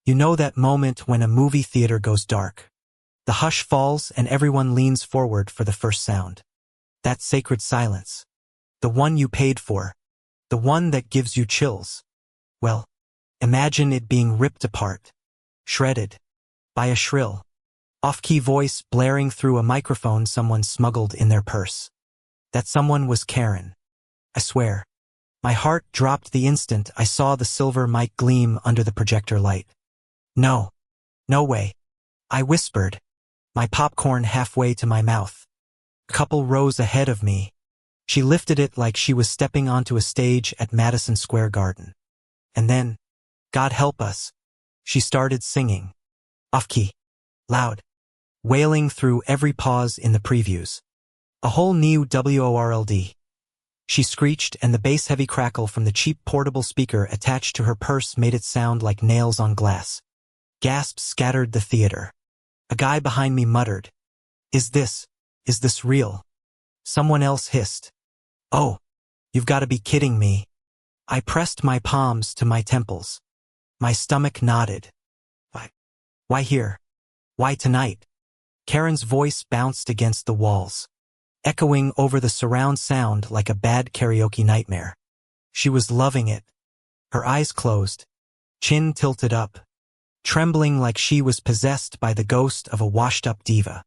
You know that moment when a movie theater goes dark. The hush falls and everyone leans forward for the first sound. That sacred silence. The one you paid for. The one that gives you chills. Well, imagine it being ripped apart. Shredded. By a shrill, off-key voice blaring through a microphone someone smuggled in their purse. That someone was Karen. I swear. My heart dropped the instant I saw the silver mic gleam under the projector light. No. No way. I whispered, my popcorn halfway to my mouth. A couple rows ahead of me. She lifted it like she was stepping onto a stage at Madison Square Garden. And then, God help us, she started singing. Off-key. Loud. Wailing through every pause in the previews. A whole new WORLD. She screeched and the bass-heavy crackle from the cheap portable speaker attached to her purse made it sound like nails on glass. Gasps scattered the theater. A guy behind me muttered, Is this real? Someone else hissed, Oh, you've got to be kidding me. I pressed my palms to my temples. My stomach nodded. Why here? Why tonight? Karen's voice bounced against the walls, echoing over the surround sound like a bad karaoke nightmare. She was loving it. Her eyes closed, chin tilted up, trembling like she was possessed by the ghost of a washed-up diva.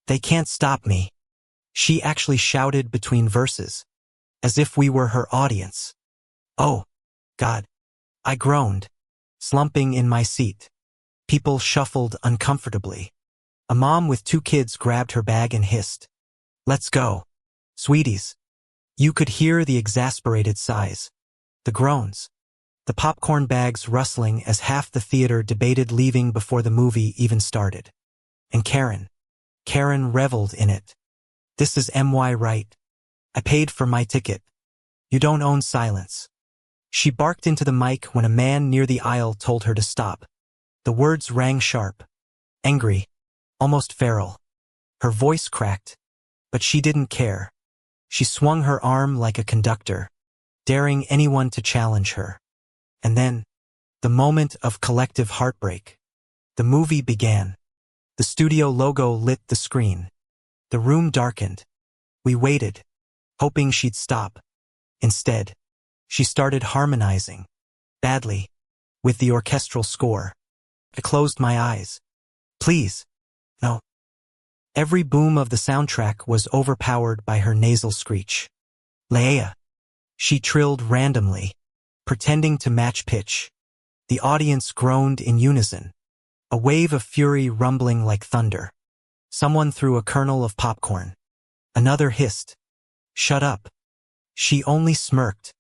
They can't stop me. She actually shouted between verses, as if we were her audience. Oh, God. I groaned, slumping in my seat. People shuffled uncomfortably. A mom with 2 kids grabbed her bag and hissed, Let's go. Sweeties. You could hear the exasperated sighs, the groans, the popcorn bags rustling as half the theater debated leaving before the movie even started. And Karen reveled in it. This is MY right. I paid for my ticket. You don't own silence. She barked into the mic when a man near the aisle told her to stop. The words rang sharp, angry, almost feral. Her voice cracked, but she didn't care. She swung her arm like a conductor, daring anyone to challenge her. And then, the moment of collective heartbreak. The movie began. The studio logo lit the screen. The room darkened. We waited, hoping she'd stop. Instead, she started harmonizing, badly, with the orchestral score. I closed my eyes. Please. No. Every boom of the soundtrack was overpowered by her nasal screech. Leia. She trilled randomly, pretending to match pitch. The audience groaned in unison, a wave of fury rumbling like thunder. Someone threw a kernel of popcorn. Another hissed, Shut up. She only smirked,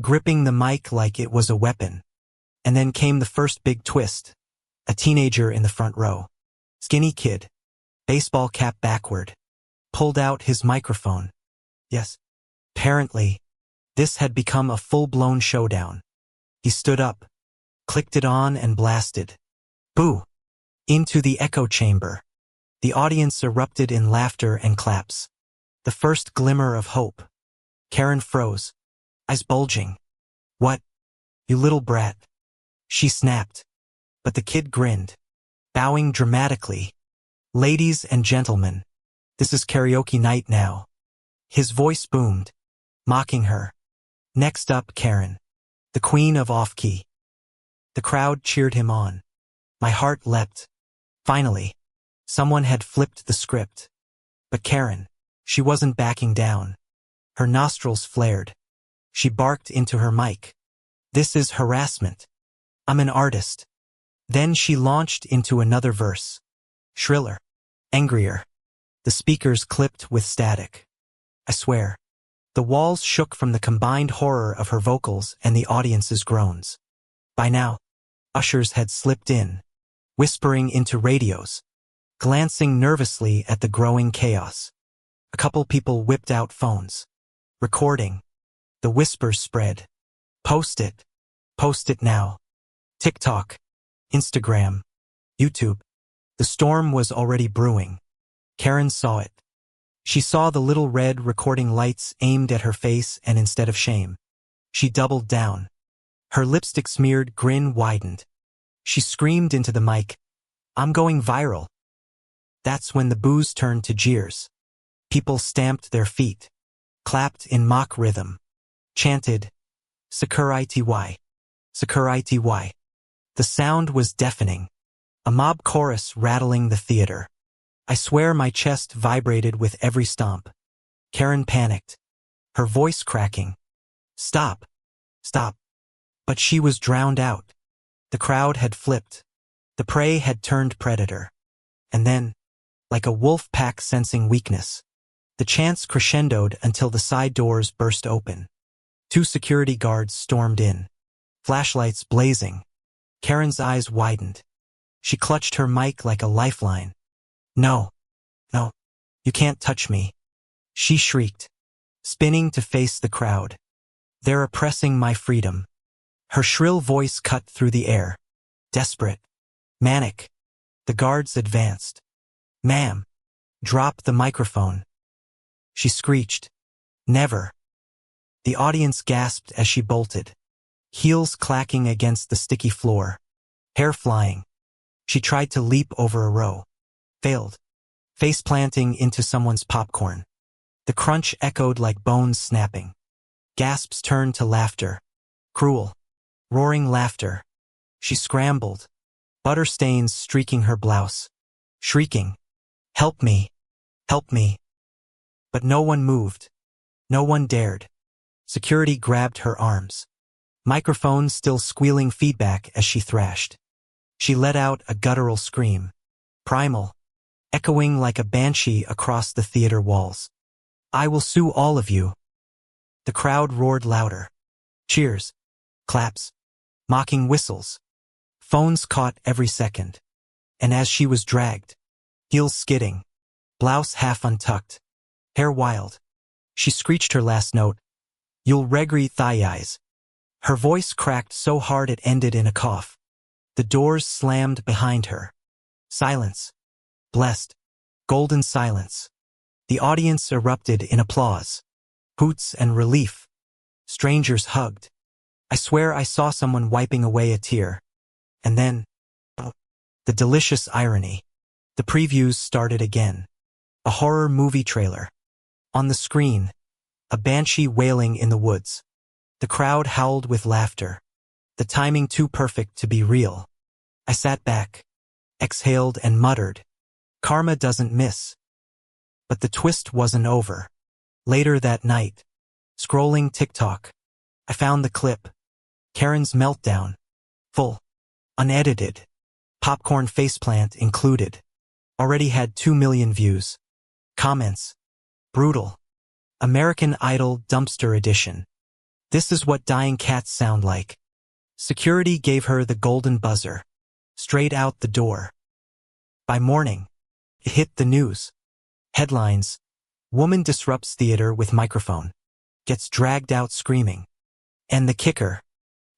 gripping the mic like it was a weapon. And then came the first big twist. A teenager in the front row. Skinny kid. Baseball cap backward. Pulled out his microphone. Yes. Apparently, this had become a full-blown showdown. He stood up, clicked it on and blasted. Boo! Into the echo chamber. The audience erupted in laughter and claps. The first glimmer of hope. Karen froze, eyes bulging. What? You little brat. She snapped. But the kid grinned, bowing dramatically. Ladies and gentlemen, this is karaoke night now. His voice boomed, mocking her. Next up, Karen, the queen of off-key. The crowd cheered him on. My heart leapt. Finally, someone had flipped the script. But Karen, she wasn't backing down. Her nostrils flared. She barked into her mic. This is harassment. I'm an artist. Then she launched into another verse. Shriller. Angrier. The speakers clipped with static. I swear. The walls shook from the combined horror of her vocals and the audience's groans. By now, ushers had slipped in, whispering into radios, glancing nervously at the growing chaos. A couple people whipped out phones. Recording. The whispers spread. Post it. Post it now. TikTok. Instagram. YouTube. The storm was already brewing. Karen saw it. She saw the little red recording lights aimed at her face and instead of shame, she doubled down. Her lipstick-smeared grin widened. She screamed into the mic, "I'm going viral." That's when the boos turned to jeers. People stamped their feet, clapped in mock rhythm, chanted, "Sakurity, Sakurity." The sound was deafening, a mob chorus rattling the theater. I swear my chest vibrated with every stomp. Karen panicked, her voice cracking. "Stop! Stop!" But she was drowned out. The crowd had flipped. The prey had turned predator. And then, like a wolf pack sensing weakness, the chants crescendoed until the side doors burst open. 2 security guards stormed in, flashlights blazing. Karen's eyes widened. She clutched her mic like a lifeline. "No, no, you can't touch me," she shrieked, spinning to face the crowd. "They're oppressing my freedom." Her shrill voice cut through the air. Desperate. Manic. The guards advanced. "Ma'am, drop the microphone." She screeched. "Never." The audience gasped as she bolted, heels clacking against the sticky floor, hair flying. She tried to leap over a row. Failed. Face planting into someone's popcorn. The crunch echoed like bones snapping. Gasps turned to laughter. Cruel, roaring laughter. She scrambled, butter stains streaking her blouse, shrieking, "Help me! Help me!" But no one moved. No one dared. Security grabbed her arms. Microphone still squealing feedback as she thrashed. She let out a guttural scream, primal, echoing like a banshee across the theater walls. "I will sue all of you." The crowd roared louder. Cheers, claps, mocking whistles. Phones caught every second. And as she was dragged, heels skidding, blouse half untucked, hair wild, she screeched her last note, "You'll regret thy eyes." Her voice cracked so hard it ended in a cough. The doors slammed behind her. Silence. Blessed, golden silence. The audience erupted in applause, hoots and relief. Strangers hugged. I swear I saw someone wiping away a tear. And then, the delicious irony. The previews started again. A horror movie trailer. On the screen, a banshee wailing in the woods. The crowd howled with laughter. The timing too perfect to be real. I sat back, exhaled and muttered, "Karma doesn't miss." But the twist wasn't over. Later that night, scrolling TikTok, I found the clip. Karen's meltdown. Full. Unedited. Popcorn faceplant included. Already had 2 million views. Comments. Brutal. American Idol dumpster edition. This is what dying cats sound like. Security gave her the golden buzzer. Straight out the door. By morning, it hit the news. Headlines. Woman disrupts theater with microphone. Gets dragged out screaming. And the kicker.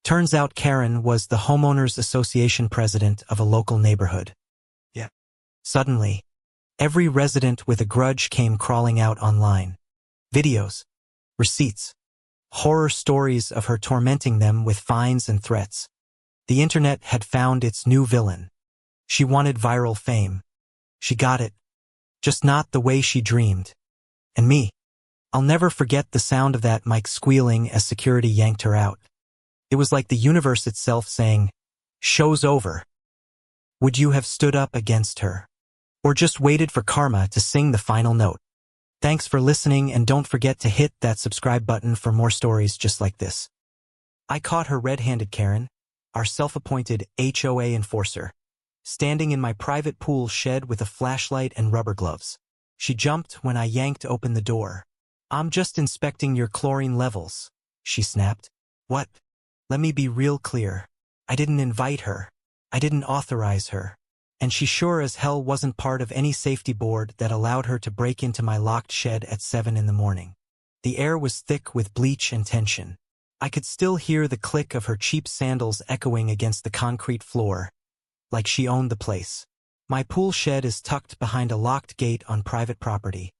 Turns out Karen was the homeowners association president of a local neighborhood. Yeah. Suddenly, every resident with a grudge came crawling out online. Videos. Receipts. Horror stories of her tormenting them with fines and threats. The internet had found its new villain. She wanted viral fame. She got it. Just not the way she dreamed. And me. I'll never forget the sound of that mic squealing as security yanked her out. It was like the universe itself saying, "Show's over." Would you have stood up against her? Or just waited for karma to sing the final note? Thanks for listening, and don't forget to hit that subscribe button for more stories just like this. I caught her red-handed Karen, our self-appointed HOA enforcer, standing in my private pool shed with a flashlight and rubber gloves. She jumped when I yanked open the door. "I'm just inspecting your chlorine levels," she snapped. "What? Let me be real clear. I didn't invite her. I didn't authorize her. And she sure as hell wasn't part of any safety board that allowed her to break into my locked shed at 7 in the morning. The air was thick with bleach and tension. I could still hear the click of her cheap sandals echoing against the concrete floor, like she owned the place. My pool shed is tucked behind a locked gate on private property,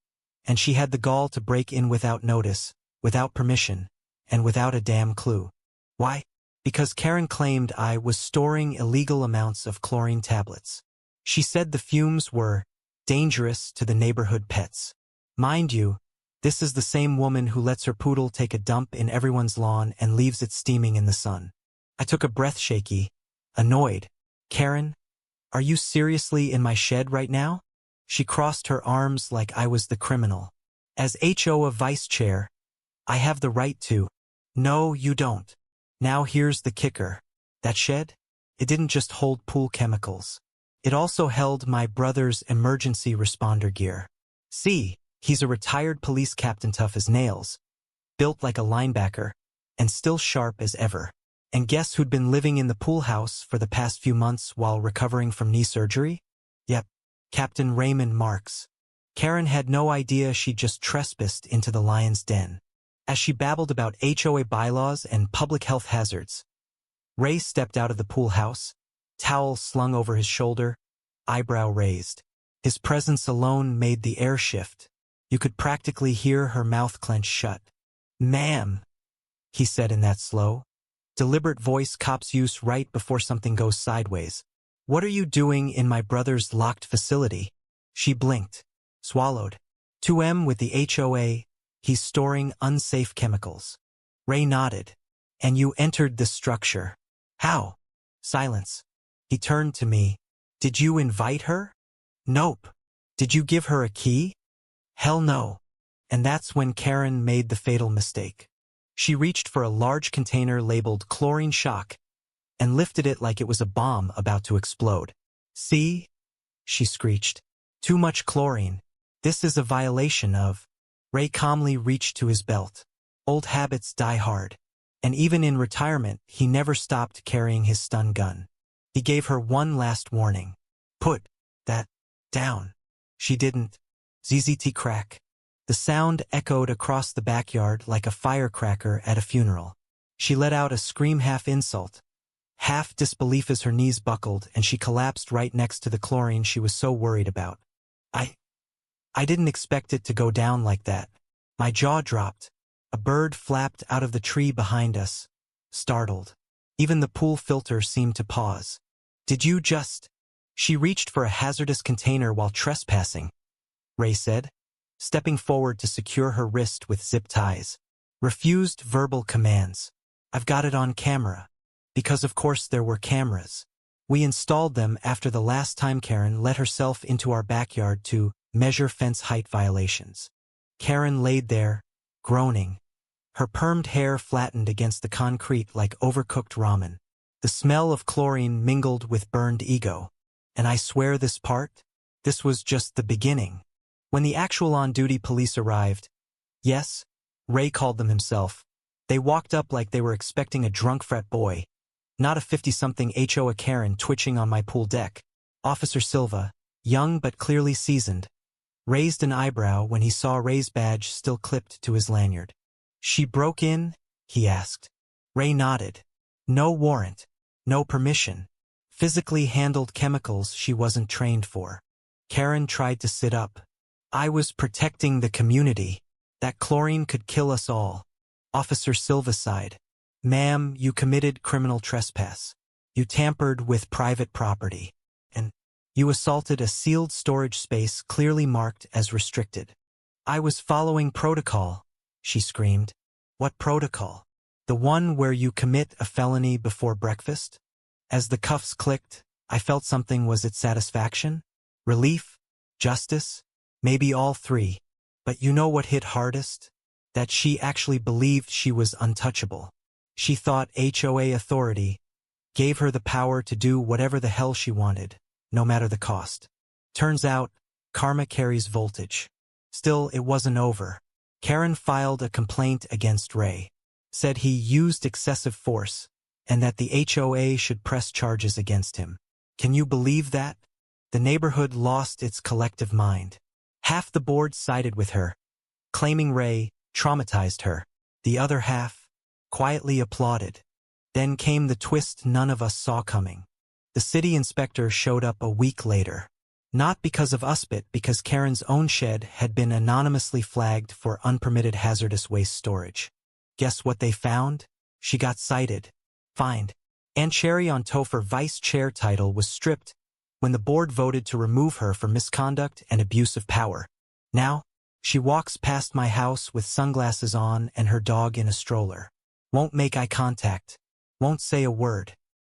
and she had the gall to break in without notice, without permission, and without a damn clue. Why? because Karen claimed I was storing illegal amounts of chlorine tablets. She said the fumes were dangerous to the neighborhood pets. Mind you, this is the same woman who lets her poodle take a dump in everyone's lawn and leaves it steaming in the sun. I took a breath, shaky, annoyed. Karen, are you seriously in my shed right now? She crossed her arms like I was the criminal. As HO of vice chair, I have the right to. No, you don't. Now here's the kicker. That shed? It didn't just hold pool chemicals. It also held my brother's emergency responder gear. See, he's a retired police captain, tough as nails, built like a linebacker, and still sharp as ever. And guess who'd been living in the pool house for the past few months while recovering from knee surgery? Yep, Captain Raymond Marks. Karen had no idea she'd just trespassed into the lion's den. As she babbled about HOA bylaws and public health hazards, Ray stepped out of the pool house, towel slung over his shoulder, eyebrow raised. His presence alone made the air shift. You could practically hear her mouth clench shut. "Ma'am," he said in that slow, deliberate voice cops use right before something goes sideways. "What are you doing in my brother's locked facility?" She blinked, swallowed. "2M with the HOA, he's storing unsafe chemicals." Ray nodded. "And you entered this structure. How?" Silence. He turned to me. "Did you invite her?" "Nope." "Did you give her a key?" "Hell no." And that's when Karen made the fatal mistake. She reached for a large container labeled chlorine shock and lifted it like it was a bomb about to explode. "See?" she screeched. "Too much chlorine. This is a violation of." Ray calmly reached to his belt. Old habits die hard. And even in retirement, he never stopped carrying his stun gun. He gave her one last warning. "Put that down." She didn't. ZZT crack. The sound echoed across the backyard like a firecracker at a funeral. She let out a scream, half insult, half disbelief, as her knees buckled and she collapsed right next to the chlorine she was so worried about. I didn't expect it to go down like that." My jaw dropped. A bird flapped out of the tree behind us, startled. Even the pool filter seemed to pause. "Did you just—" "She reached for a hazardous container while trespassing," Ray said, stepping forward to secure her wrist with zip ties. "Refused verbal commands. I've got it on camera." Because of course there were cameras. We installed them after the last time Karen let herself into our backyard to measure fence height violations. Karen laid there, groaning. Her permed hair flattened against the concrete like overcooked ramen. The smell of chlorine mingled with burned ego. And I swear this was just the beginning. When the actual on-duty police arrived, yes, Ray called them himself, they walked up like they were expecting a drunk frat boy, not a 50-something hoakaren twitching on my pool deck. Officer Silva, young but clearly seasoned, raised an eyebrow when he saw Ray's badge still clipped to his lanyard. "She broke in?" he asked. Ray nodded. "No warrant, no permission. Physically handled chemicals she wasn't trained for." Karen tried to sit up. "I was protecting the community. That chlorine could kill us all." Officer Silva sighed. "Ma'am, you committed criminal trespass. You tampered with private property. And you assaulted a sealed storage space clearly marked as restricted." "I was following protocol," she screamed. "What protocol?" "The one where you commit a felony before breakfast?" As the cuffs clicked, I felt something. Was it satisfaction? Relief? Justice? Maybe all three. But you know what hit hardest? That she actually believed she was untouchable. She thought HOA authority gave her the power to do whatever the hell she wanted, no matter the cost. Turns out, karma carries voltage. Still, it wasn't over. Karen filed a complaint against Ray, said he used excessive force, and that the HOA should press charges against him. Can you believe that? The neighborhood lost its collective mind. Half the board sided with her, claiming Ray traumatized her. The other half quietly applauded. Then came the twist none of us saw coming. The city inspector showed up a week later. Not because of us, but because Karen's own shed had been anonymously flagged for unpermitted hazardous waste storage. Guess what they found? She got cited Fined. And Cherry on Topher vice chair title was stripped when the board voted to remove her for misconduct and abuse of power. Now, she walks past my house with sunglasses on and her dog in a stroller. Won't make eye contact. Won't say a word.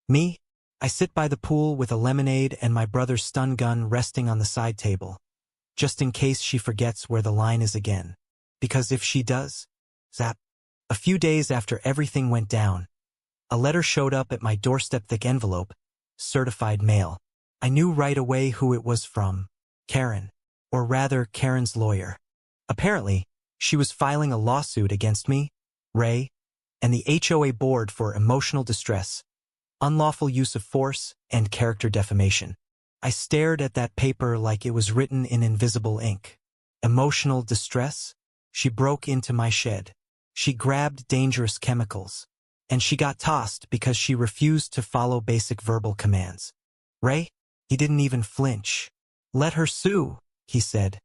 Me? I sit by the pool with a lemonade and my brother's stun gun resting on the side table, just in case she forgets where the line is again. Because if she does, zap. A few days after everything went down, a letter showed up at my doorstep, thick envelope, certified mail. I knew right away who it was from. Karen. Or rather, Karen's lawyer. Apparently, she was filing a lawsuit against me, Ray, and the HOA board for emotional distress, unlawful use of force, and character defamation. I stared at that paper like it was written in invisible ink. Emotional distress? She broke into my shed. She grabbed dangerous chemicals. And she got tossed because she refused to follow basic verbal commands. Ray? He didn't even flinch. Let her sue, he said,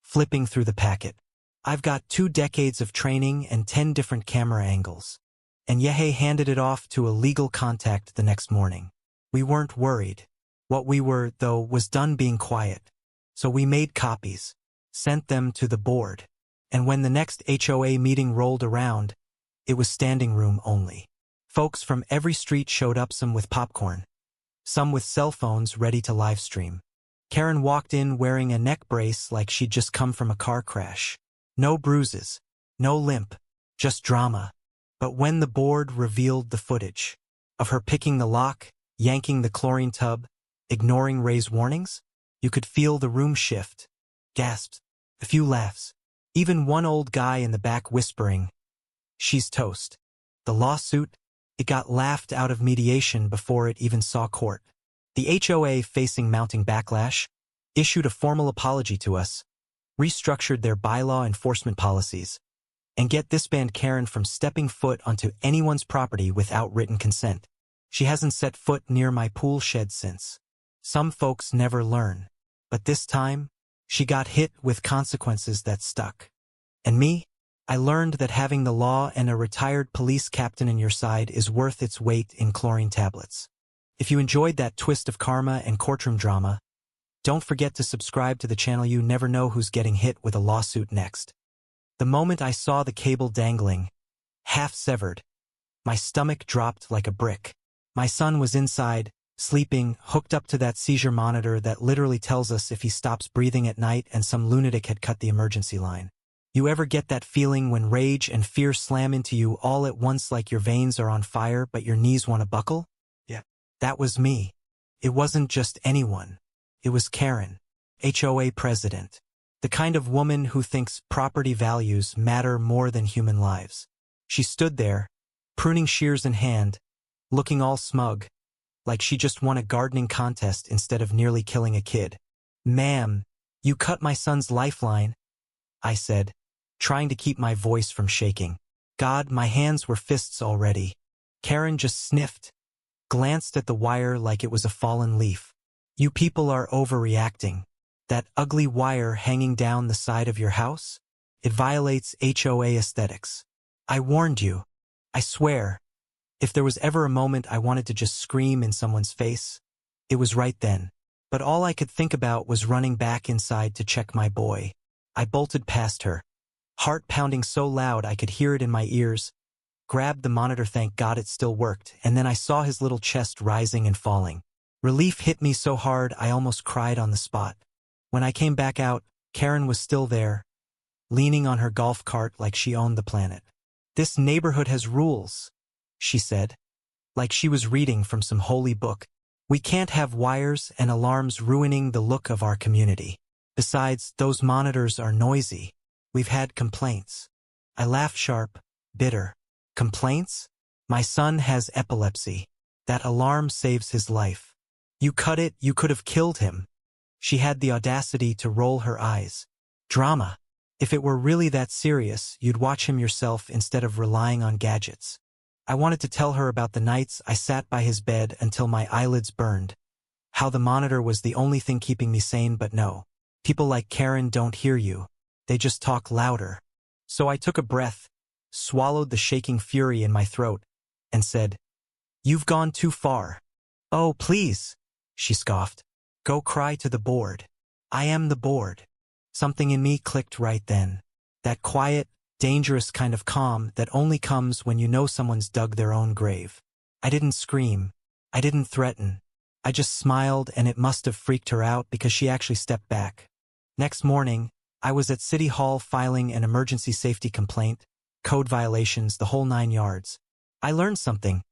flipping through the packet. I've got 2 decades of training and 10 different camera angles. And Yehe handed it off to a legal contact the next morning. We weren't worried. What we were, though, was done being quiet. So we made copies, sent them to the board. And when the next HOA meeting rolled around, it was standing room only. Folks from every street showed up, some with popcorn, some with cell phones ready to live stream. Karen walked in wearing a neck brace like she'd just come from a car crash. No bruises, no limp, just drama. But when the board revealed the footage of her picking the lock, yanking the chlorine tub, ignoring Ray's warnings, you could feel the room shift. Gasps, a few laughs, even one old guy in the back whispering, "She's toast." The lawsuit? It got laughed out of mediation before it even saw court. The HOA, facing mounting backlash, issued a formal apology to us, restructured their bylaw enforcement policies, and get this, banned Karen from stepping foot onto anyone's property without written consent. She hasn't set foot near my pool shed since. Some folks never learn, but this time, she got hit with consequences that stuck. And me? I learned that having the law and a retired police captain in your side is worth its weight in chlorine tablets. If you enjoyed that twist of karma and courtroom drama, don't forget to subscribe to the channel. You never know who's getting hit with a lawsuit next. The moment I saw the cable dangling, half severed, my stomach dropped like a brick. My son was inside, sleeping, hooked up to that seizure monitor that literally tells us if he stops breathing at night, and some lunatic had cut the emergency line. You ever get that feeling when rage and fear slam into you all at once, like your veins are on fire but your knees want to buckle? Yeah. That was me. It wasn't just anyone. It was Karen, HOA president. The kind of woman who thinks property values matter more than human lives. She stood there, pruning shears in hand, looking all smug, like she just won a gardening contest instead of nearly killing a kid. "Ma'am, you cut my son's lifeline," I said, trying to keep my voice from shaking. God, my hands were fists already. Karen just sniffed, glanced at the wire like it was a fallen leaf. "You people are overreacting. That ugly wire hanging down the side of your house? It violates HOA aesthetics. I warned you. I swear. If there was ever a moment I wanted to just scream in someone's face, it was right then. But all I could think about was running back inside to check my boy. I bolted past her, heart pounding so loud I could hear it in my ears, grabbed the monitor, thank God it still worked, and then I saw his little chest rising and falling. Relief hit me so hard I almost cried on the spot. When I came back out, Karen was still there, leaning on her golf cart like she owned the planet. "This neighborhood has rules," she said, like she was reading from some holy book. "We can't have wires and alarms ruining the look of our community. Besides, those monitors are noisy. We've had complaints." I laughed sharp, bitter. "Complaints? My son has epilepsy. That alarm saves his life. You cut it, you could have killed him." She had the audacity to roll her eyes. "Drama. If it were really that serious, you'd watch him yourself instead of relying on gadgets." I wanted to tell her about the nights I sat by his bed until my eyelids burned, how the monitor was the only thing keeping me sane, but no. People like Karen don't hear you. They just talk louder. So I took a breath, swallowed the shaking fury in my throat, and said, You've gone too far. Oh, please, she scoffed. Go cry to the board. I am the board. Something in me clicked right then. That quiet, dangerous kind of calm that only comes when you know someone's dug their own grave. I didn't scream. I didn't threaten. I just smiled, and it must have freaked her out because she actually stepped back. Next morning, I was at City Hall filing an emergency safety complaint, code violations, the whole 9 yards. I learned something.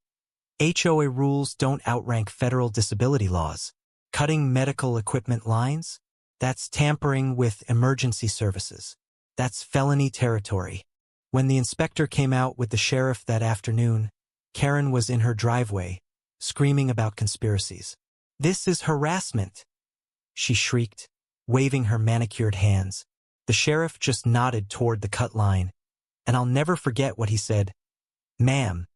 HOA rules don't outrank federal disability laws. Cutting medical equipment lines? That's tampering with emergency services. That's felony territory. When the inspector came out with the sheriff that afternoon, Karen was in her driveway, screaming about conspiracies. This is harassment, she shrieked, waving her manicured hands. The sheriff just nodded toward the cut line, and I'll never forget what he said. Ma'am,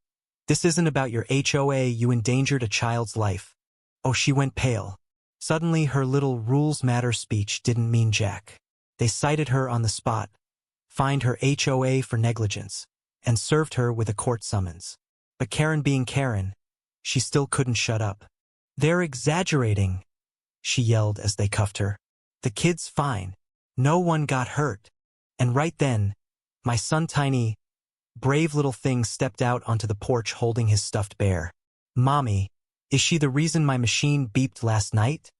this isn't about your HOA, you endangered a child's life. Oh, she went pale. Suddenly her little rules matter speech didn't mean jack. They cited her on the spot, fined her HOA for negligence, and served her with a court summons. But Karen being Karen, she still couldn't shut up. They're exaggerating, she yelled as they cuffed her. The kid's fine. No one got hurt. And right then, my son Tiny, brave little thing, stepped out onto the porch holding his stuffed bear. Mommy, is she the reason my machine beeped last night?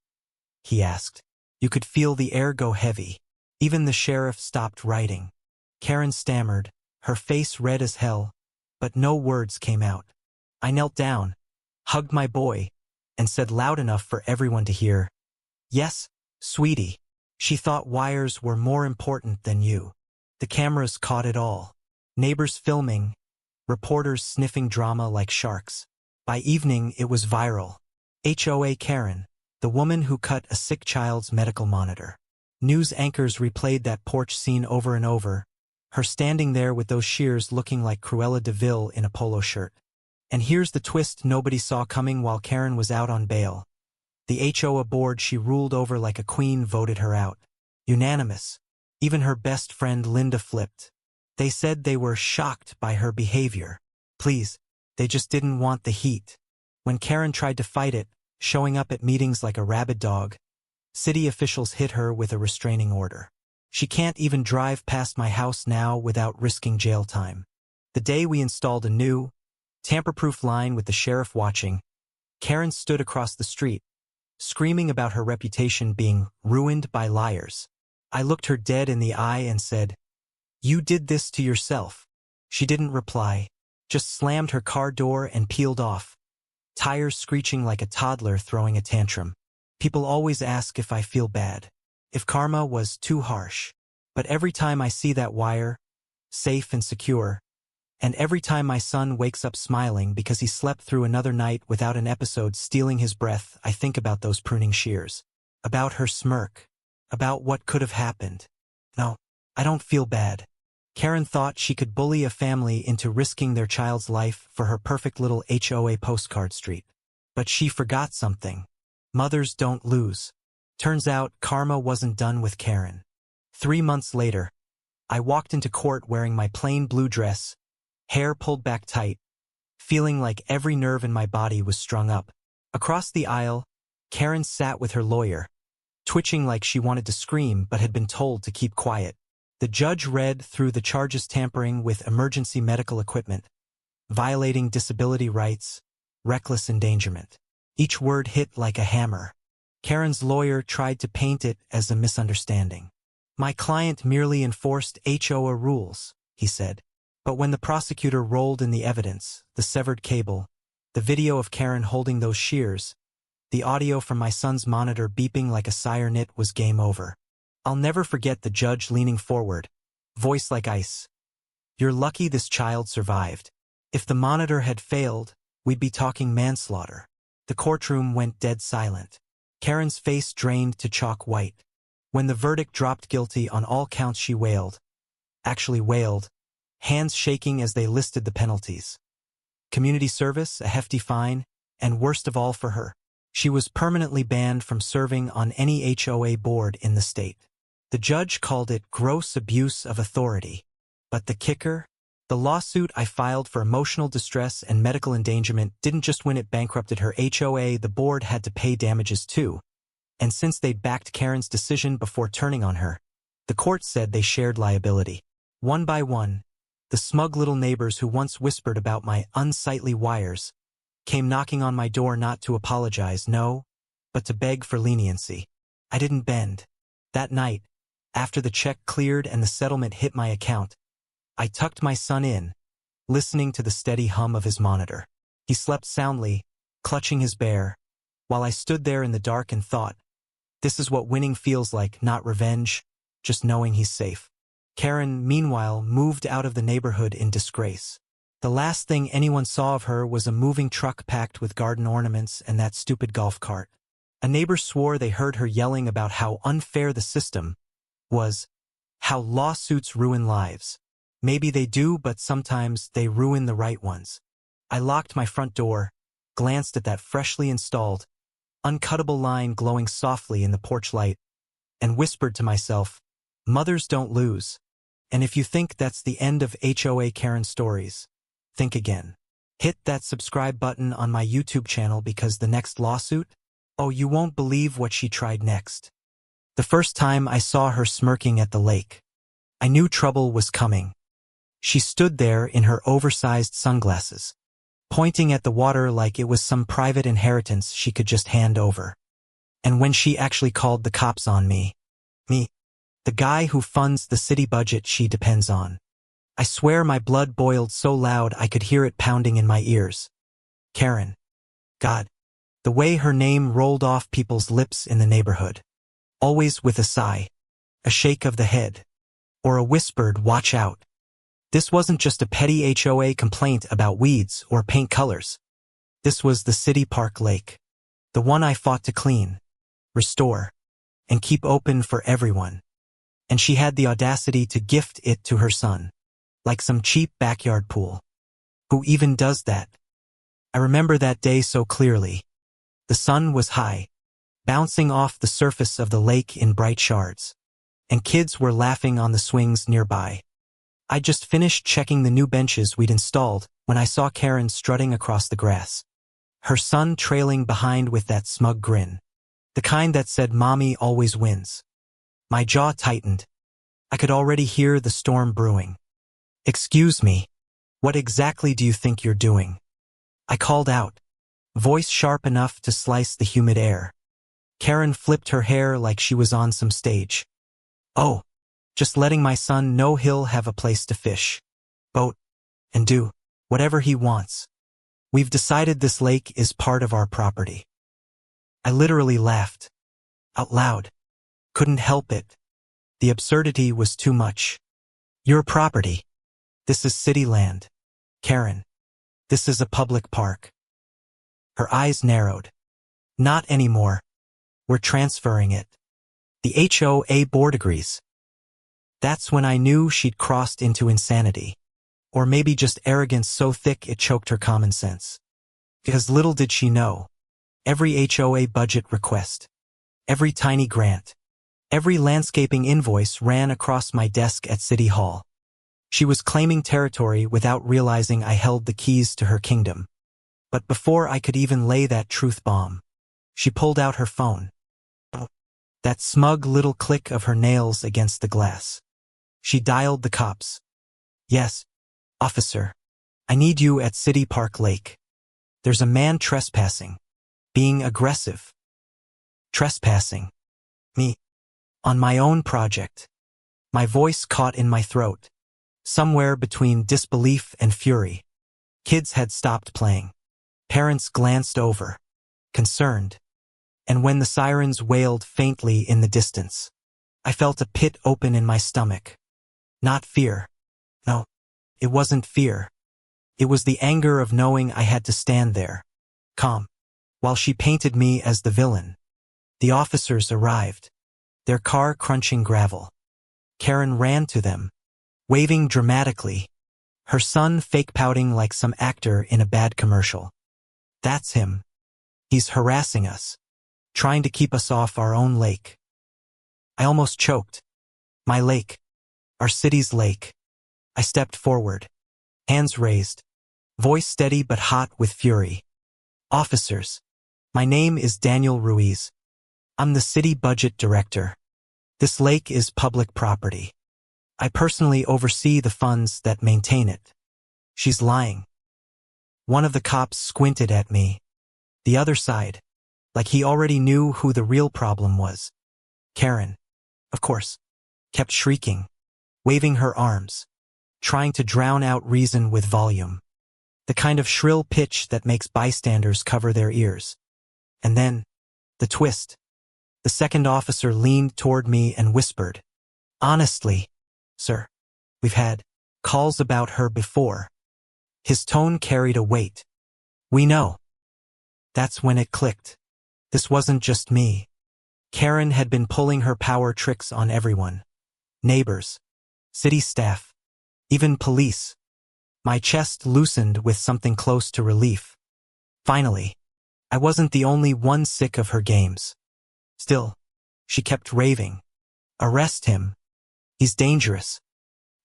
He asked. You could feel the air go heavy. Even the sheriff stopped writing. Karen stammered, her face red as hell, but no words came out. I knelt down, hugged my boy, and said loud enough for everyone to hear, "Yes, sweetie." She thought wires were more important than you. The cameras caught it all. Neighbors filming, reporters sniffing drama like sharks. By evening, it was viral. HOA Karen, the woman who cut a sick child's medical monitor. News anchors replayed that porch scene over and over, her standing there with those shears looking like Cruella de Vil in a polo shirt. And here's the twist nobody saw coming while Karen was out on bail. The HOA board she ruled over like a queen voted her out. Unanimous. Even her best friend Linda flipped. They said they were shocked by her behavior. Please, they just didn't want the heat. When Karen tried to fight it, showing up at meetings like a rabid dog, city officials hit her with a restraining order. She can't even drive past my house now without risking jail time. The day we installed a new, tamper-proof line with the sheriff watching, Karen stood across the street, screaming about her reputation being ruined by liars. I looked her dead in the eye and said, "You did this to yourself." She didn't reply, just slammed her car door and peeled off, tires screeching like a toddler throwing a tantrum. People always ask if I feel bad, if karma was too harsh. But every time I see that wire, safe and secure, and every time my son wakes up smiling because he slept through another night without an episode stealing his breath, I think about those pruning shears, about her smirk, about what could have happened. No, I don't feel bad. Karen thought she could bully a family into risking their child's life for her perfect little HOA postcard street. But she forgot something. Mothers don't lose. Turns out karma wasn't done with Karen. 3 months later, I walked into court wearing my plain blue dress, hair pulled back tight, feeling like every nerve in my body was strung up. Across the aisle, Karen sat with her lawyer, twitching like she wanted to scream but had been told to keep quiet. The judge read through the charges: tampering with emergency medical equipment, violating disability rights, reckless endangerment. Each word hit like a hammer. Karen's lawyer tried to paint it as a misunderstanding. My client merely enforced HOA rules, he said. But when the prosecutor rolled in the evidence, the severed cable, the video of Karen holding those shears, the audio from my son's monitor beeping like a siren, it was game over. I'll never forget the judge leaning forward, voice like ice. You're lucky this child survived. If the monitor had failed, we'd be talking manslaughter. The courtroom went dead silent. Karen's face drained to chalk white. When the verdict dropped guilty on all counts, she wailed. Actually wailed, hands shaking as they listed the penalties. Community service, a hefty fine, and worst of all for her, she was permanently banned from serving on any HOA board in the state. The judge called it gross abuse of authority. But the kicker? The lawsuit I filed for emotional distress and medical endangerment didn't just win, it bankrupted her HOA. The board had to pay damages too. And since they'd backed Karen's decision before turning on her, the court said they shared liability. One by one, the smug little neighbors who once whispered about my unsightly wires came knocking on my door, not to apologize, no, but to beg for leniency. I didn't bend. That night, after the check cleared and the settlement hit my account, I tucked my son in, listening to the steady hum of his monitor. He slept soundly, clutching his bear, while I stood there in the dark and thought, this is what winning feels like, not revenge, just knowing he's safe. Karen, meanwhile, moved out of the neighborhood in disgrace. The last thing anyone saw of her was a moving truck packed with garden ornaments and that stupid golf cart. A neighbor swore they heard her yelling about how unfair the system was, how lawsuits ruin lives. Maybe they do, but sometimes they ruin the right ones. I locked my front door, glanced at that freshly installed, uncuttable line glowing softly in the porch light, and whispered to myself, mothers don't lose. And if you think that's the end of HOA Karen stories, think again. Hit that subscribe button on my YouTube channel, because the next lawsuit, oh, you won't believe what she tried next. The first time I saw her smirking at the lake, I knew trouble was coming. She stood there in her oversized sunglasses, pointing at the water like it was some private inheritance she could just hand over. And when she actually called the cops on me, the guy who funds the city budget she depends on, I swear my blood boiled so loud I could hear it pounding in my ears. Karen. God. The way her name rolled off people's lips in the neighborhood. Always with a sigh, a shake of the head, or a whispered watch out. This wasn't just a petty HOA complaint about weeds or paint colors. This was the city park lake. The one I fought to clean, restore, and keep open for everyone. And she had the audacity to gift it to her son, like some cheap backyard pool. Who even does that? I remember that day so clearly. The sun was high, bouncing off the surface of the lake in bright shards, and kids were laughing on the swings nearby. I just finished checking the new benches we'd installed when I saw Karen strutting across the grass, her son trailing behind with that smug grin, the kind that said mommy always wins. My jaw tightened. I could already hear the storm brewing. Excuse me, what exactly do you think you're doing? I called out, voice sharp enough to slice the humid air. Karen flipped her hair like she was on some stage. Oh, just letting my son know he'll have a place to fish, boat, and do whatever he wants. We've decided this lake is part of our property. I literally laughed. Out loud. Couldn't help it. The absurdity was too much. Your property. This is city land. Karen. This is a public park. Her eyes narrowed. Not anymore. We're transferring it. The HOA board agrees. That's when I knew she'd crossed into insanity. Or maybe just arrogance so thick it choked her common sense. Because little did she know, every HOA budget request, every tiny grant, every landscaping invoice ran across my desk at City Hall. She was claiming territory without realizing I held the keys to her kingdom. But before I could even lay that truth bomb, she pulled out her phone. That smug little click of her nails against the glass. She dialed the cops. Yes, officer. I need you at City Park Lake. There's a man trespassing. Being aggressive. Trespassing. Me. On my own project. My voice caught in my throat. Somewhere between disbelief and fury. Kids had stopped playing. Parents glanced over. Concerned. And when the sirens wailed faintly in the distance, I felt a pit open in my stomach. Not fear. No, it wasn't fear. It was the anger of knowing I had to stand there, calm, while she painted me as the villain. The officers arrived, their car crunching gravel. Karen ran to them, waving dramatically, her son fake pouting like some actor in a bad commercial. That's him. He's harassing us, trying to keep us off our own lake. I almost choked. My lake. Our city's lake. I stepped forward, Hands raised. Voice steady but hot with fury. Officers. My name is Daniel Ruiz. I'm the city budget director. This lake is public property. I personally oversee the funds that maintain it. She's lying. One of the cops squinted at me. The other side, like he already knew who the real problem was. Karen, of course, kept shrieking, waving her arms, trying to drown out reason with volume. The kind of shrill pitch that makes bystanders cover their ears. And then, the twist. The second officer leaned toward me and whispered, "Honestly, sir, we've had calls about her before." His tone carried a weight. "We know." That's when it clicked. This wasn't just me. Karen had been pulling her power tricks on everyone. Neighbors, city staff, even police. My chest loosened with something close to relief. Finally, I wasn't the only one sick of her games. Still, she kept raving. "Arrest him. He's dangerous."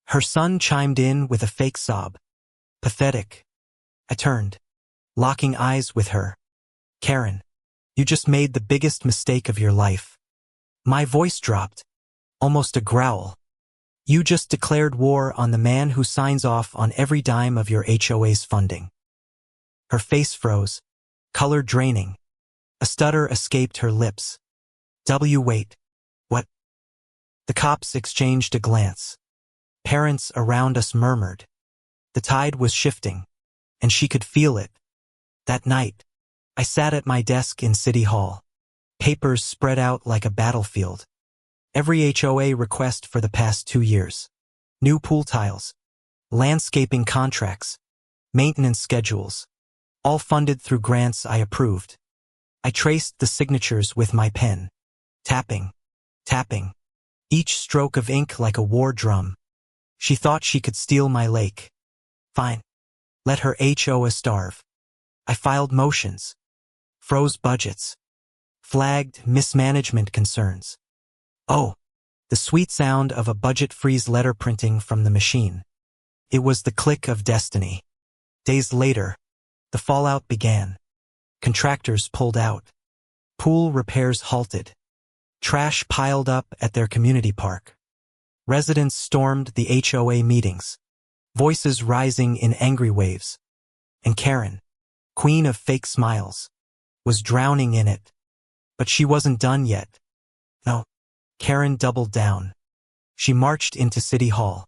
Her son chimed in with a fake sob. Pathetic. I turned, locking eyes with her. "Karen, you just made the biggest mistake of your life." My voice dropped, almost a growl. "You just declared war on the man who signs off on every dime of your HOA's funding." Her face froze, color draining. A stutter escaped her lips. Wait. What?" The cops exchanged a glance. Parents around us murmured. The tide was shifting, and she could feel it. That night, I sat at my desk in City Hall. Papers spread out like a battlefield. Every HOA request for the past 2 years. New pool tiles, landscaping contracts, maintenance schedules, all funded through grants I approved. I traced the signatures with my pen. Tapping, tapping, each stroke of ink like a war drum. She thought she could steal my lake. Fine. Let her HOA starve. I filed motions, froze budgets, flagged mismanagement concerns. Oh, the sweet sound of a budget freeze letter printing from the machine. It was the click of destiny. Days later, the fallout began. Contractors pulled out. Pool repairs halted. Trash piled up at their community park. Residents stormed the HOA meetings, voices rising in angry waves. And Karen, queen of fake smiles, was drowning in it. But she wasn't done yet. No, Karen doubled down. She marched into City Hall,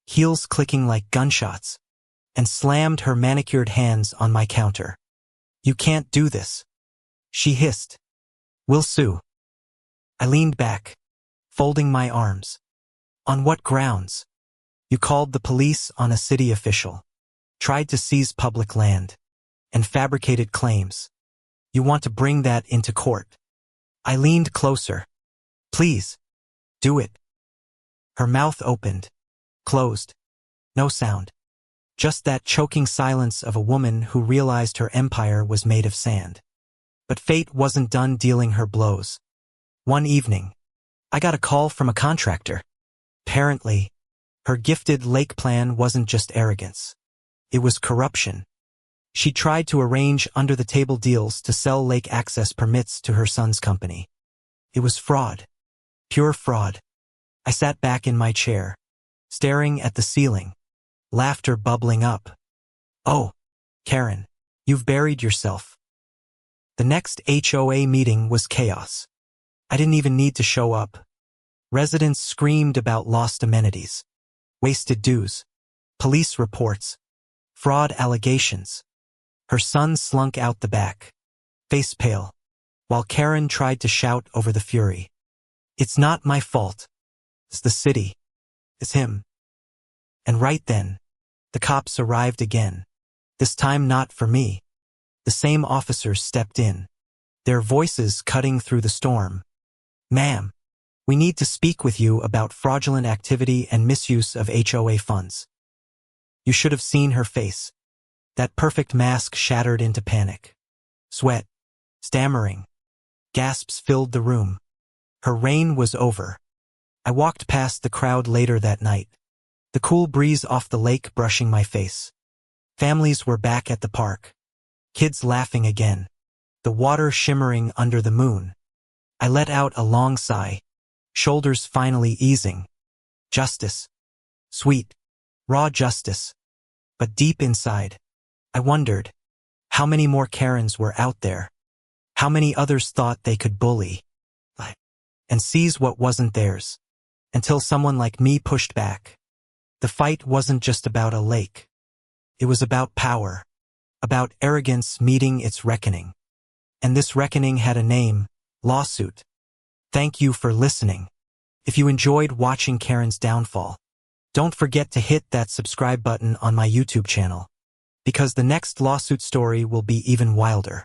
heels clicking like gunshots, and slammed her manicured hands on my counter. "You can't do this," she hissed. "We'll sue." I leaned back, folding my arms. "On what grounds?" "You called the police on a city official, tried to seize public land, and fabricated claims. You want to bring that into court." I leaned closer. "Please, do it." Her mouth opened, closed. No sound. Just that choking silence of a woman who realized her empire was made of sand. But fate wasn't done dealing her blows. One evening, I got a call from a contractor. Apparently, her gifted lake plan wasn't just arrogance. It was corruption. She tried to arrange under-the-table deals to sell lake access permits to her son's company. It was fraud. Pure fraud. I sat back in my chair, staring at the ceiling, laughter bubbling up. "Oh, Karen, you've buried yourself." The next HOA meeting was chaos. I didn't even need to show up. Residents screamed about lost amenities, wasted dues, police reports, fraud allegations. Her son slunk out the back, face pale, while Karen tried to shout over the fury. "It's not my fault. It's the city. It's him." And right then, the cops arrived again. This time not for me. The same officers stepped in, their voices cutting through the storm. "Ma'am, we need to speak with you about fraudulent activity and misuse of HOA funds." You should have seen her face. That perfect mask shattered into panic. Sweat, stammering, gasps filled the room. Her reign was over. I walked past the crowd later that night, the cool breeze off the lake brushing my face. Families were back at the park. Kids laughing again. The water shimmering under the moon. I let out a long sigh, shoulders finally easing. Justice. Sweet, raw justice. But deep inside, I wondered, how many more Karens were out there? How many others thought they could bully and seize what wasn't theirs, until someone like me pushed back? The fight wasn't just about a lake. It was about power, about arrogance meeting its reckoning. And this reckoning had a name: lawsuit. Thank you for listening. If you enjoyed watching Karen's downfall, don't forget to hit that subscribe button on my YouTube channel, because the next lawsuit story will be even wilder.